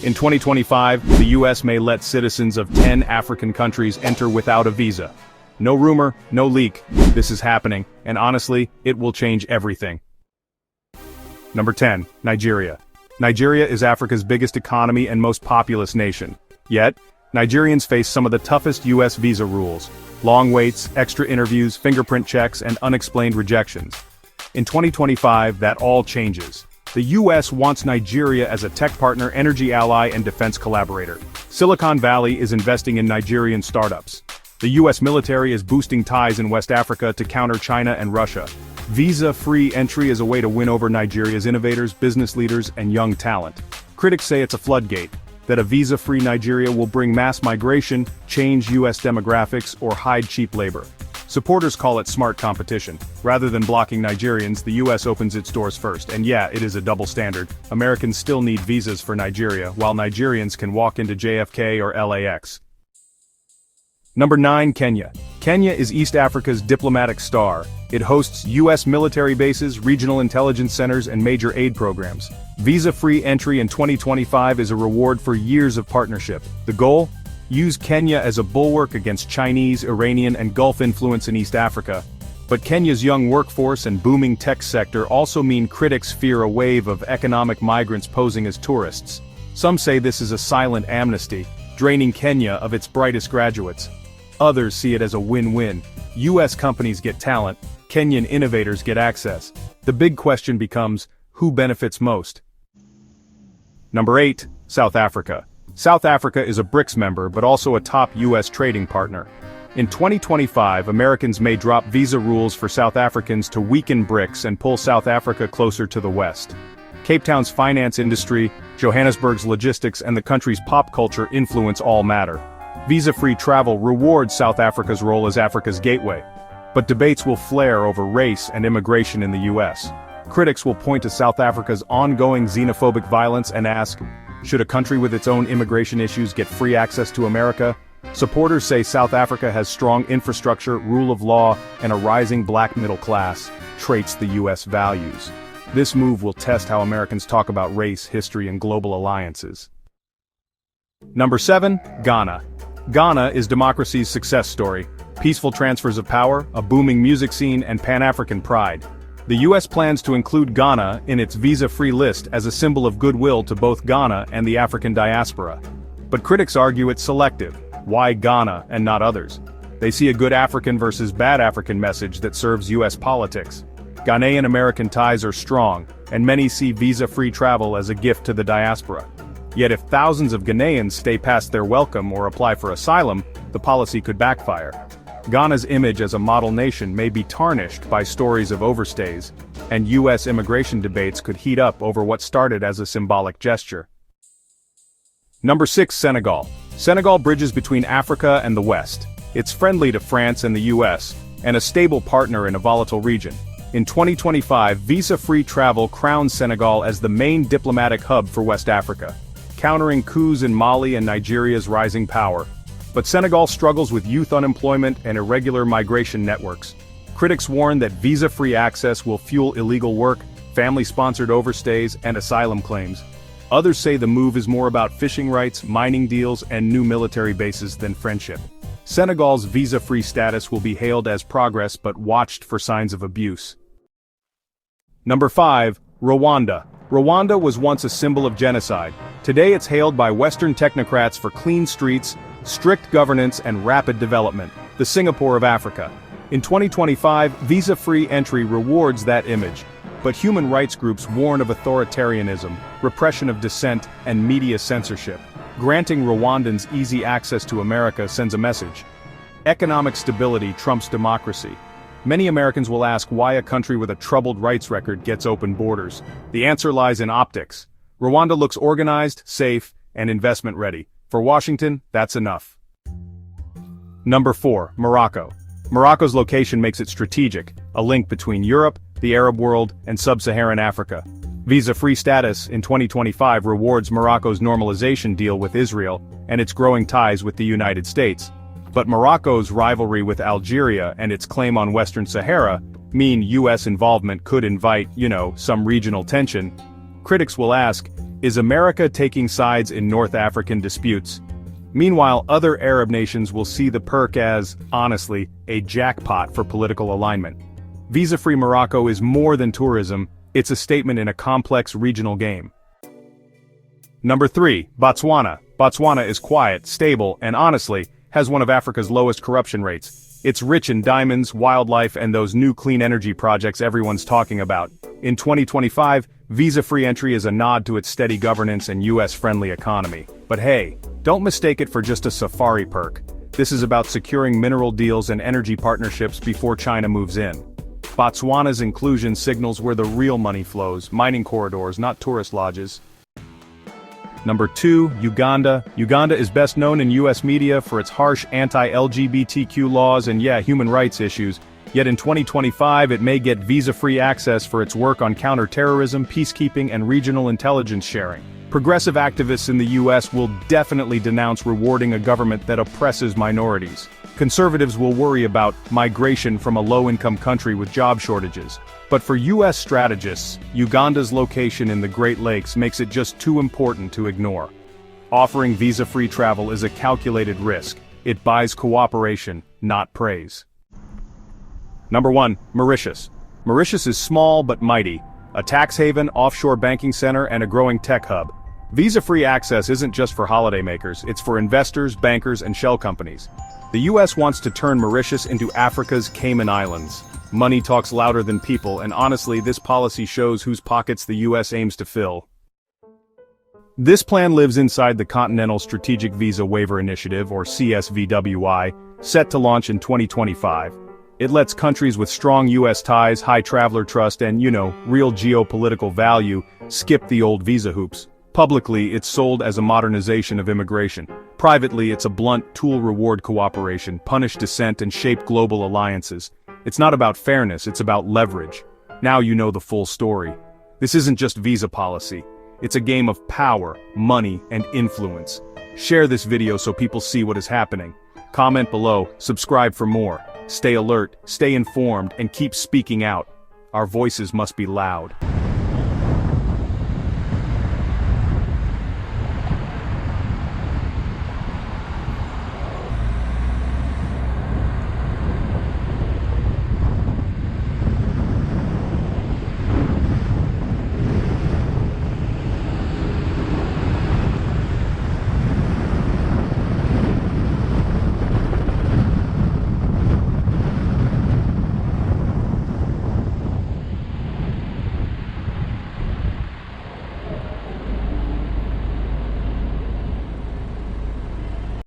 In 2025, the US may let citizens of 10 African countries enter without a visa. No rumor, no leak. This is happening, and honestly, it will change everything. Number 10. Nigeria. Nigeria is Africa's biggest economy and most populous nation. Yet, Nigerians face some of the toughest US visa rules. Long waits, extra interviews, fingerprint checks, and unexplained rejections. In 2025, that all changes. The US wants Nigeria as a tech partner, energy ally, and defense collaborator. Silicon Valley is investing in Nigerian startups. The US military is boosting ties in West Africa to counter China and Russia. Visa-free entry is a way to win over Nigeria's innovators, business leaders, and young talent. Critics say it's a floodgate, that a visa-free Nigeria will bring mass migration, change US demographics, or hide cheap labor. Supporters call it smart competition. Rather than blocking Nigerians, the US opens its doors first, and yeah, it is a double standard. Americans still need visas for Nigeria, while Nigerians can walk into JFK or LAX. Number 9. Kenya. Kenya is East Africa's diplomatic star. It hosts US military bases, regional intelligence centers, and major aid programs. Visa-free entry in 2025 is a reward for years of partnership. The goal? Use Kenya as a bulwark against Chinese, Iranian, and Gulf influence in East Africa. But Kenya's young workforce and booming tech sector also mean critics fear a wave of economic migrants posing as tourists. Some say this is a silent amnesty, draining Kenya of its brightest graduates. Others see it as a win-win. US companies get talent, Kenyan innovators get access. The big question becomes, who benefits most? Number 8. South Africa. South Africa is a BRICS member but also a top US trading partner. In 2025, Americans may drop visa rules for South Africans to weaken BRICS and pull South Africa closer to the West. Cape Town's finance industry, Johannesburg's logistics, and the country's pop culture influence all matter. Visa-free travel rewards South Africa's role as Africa's gateway. But debates will flare over race and immigration in the US. Critics will point to South Africa's ongoing xenophobic violence and ask, should a country with its own immigration issues get free access to America? Supporters say South Africa has strong infrastructure, rule of law, and a rising black middle class, traits the US values. This move will test how Americans talk about race, history, and global alliances. Number 7. Ghana. Ghana is democracy's success story. Peaceful transfers of power, a booming music scene, and Pan-African pride. The US plans to include Ghana in its visa-free list as a symbol of goodwill to both Ghana and the African diaspora. But critics argue it's selective. Why Ghana and not others? They see a good African versus bad African message that serves US politics. Ghanaian-American ties are strong, and many see visa-free travel as a gift to the diaspora. Yet if thousands of Ghanaians stay past their welcome or apply for asylum, the policy could backfire. Ghana's image as a model nation may be tarnished by stories of overstays, and US immigration debates could heat up over what started as a symbolic gesture. Number 6. Senegal. Senegal bridges between Africa and the West. It's friendly to France and the US, and a stable partner in a volatile region. In 2025, visa-free travel crowns Senegal as the main diplomatic hub for West Africa, countering coups in Mali and Nigeria's rising power. But Senegal struggles with youth unemployment and irregular migration networks. Critics warn that visa-free access will fuel illegal work, family-sponsored overstays, and asylum claims. Others say the move is more about fishing rights, mining deals, and new military bases than friendship. Senegal's visa-free status will be hailed as progress but watched for signs of abuse. Number 5. Rwanda. Rwanda was once a symbol of genocide. Today it's hailed by Western technocrats for clean streets, strict governance, and rapid development, the Singapore of Africa. In 2025, visa-free entry rewards that image, but human rights groups warn of authoritarianism, repression of dissent, and media censorship. Granting Rwandans easy access to America sends a message. Economic stability trumps democracy. Many Americans will ask why a country with a troubled rights record gets open borders. The answer lies in optics. Rwanda looks organized, safe, and investment-ready. For Washington, that's enough. Number 4. Morocco. Morocco's location makes it strategic, a link between Europe, the Arab world, and sub-Saharan Africa. Visa-free status in 2025 rewards Morocco's normalization deal with Israel and its growing ties with the United States. But Morocco's rivalry with Algeria and its claim on Western Sahara mean US involvement could invite, some regional tension. Critics will ask, Is America taking sides in North African disputes? Meanwhile, other Arab nations will see the perk as, honestly, a jackpot for political alignment. Visa-free Morocco is more than tourism, it's a statement in a complex regional game. Number 3, Botswana. Botswana is quiet, stable, and honestly, has one of Africa's lowest corruption rates. It's rich in diamonds, wildlife, and those new clean energy projects everyone's talking about. In 2025, visa-free entry is a nod to its steady governance and US-friendly economy. But hey, don't mistake it for just a safari perk. This is about securing mineral deals and energy partnerships before China moves in. Botswana's inclusion signals where the real money flows, mining corridors, not tourist lodges. Number 2, Uganda. Uganda is best known in US media for its harsh anti-LGBTQ laws and human rights issues. Yet in 2025 it may get visa-free access for its work on counter-terrorism, peacekeeping, and regional intelligence sharing. Progressive activists in the US will definitely denounce rewarding a government that oppresses minorities. Conservatives will worry about migration from a low-income country with job shortages. But for US strategists, Uganda's location in the Great Lakes makes it just too important to ignore. Offering visa-free travel is a calculated risk. It buys cooperation, not praise. Number 1, Mauritius. Mauritius is small but mighty, a tax haven, offshore banking center, and a growing tech hub. Visa-free access isn't just for holidaymakers, it's for investors, bankers, and shell companies. The US wants to turn Mauritius into Africa's Cayman Islands. Money talks louder than people, and honestly, this policy shows whose pockets the US aims to fill. This plan lives inside the Continental Strategic Visa Waiver Initiative, or CSVWI, set to launch in 2025. It lets countries with strong US ties, high traveler trust, and, real geopolitical value, skip the old visa hoops. Publicly, it's sold as a modernization of immigration. Privately, it's a blunt tool-reward cooperation, punish dissent, and shape global alliances. It's not about fairness, it's about leverage. Now you know the full story. This isn't just visa policy. It's a game of power, money, and influence. Share this video so people see what is happening. Comment below, subscribe for more. Stay alert, stay informed, and keep speaking out. Our voices must be loud.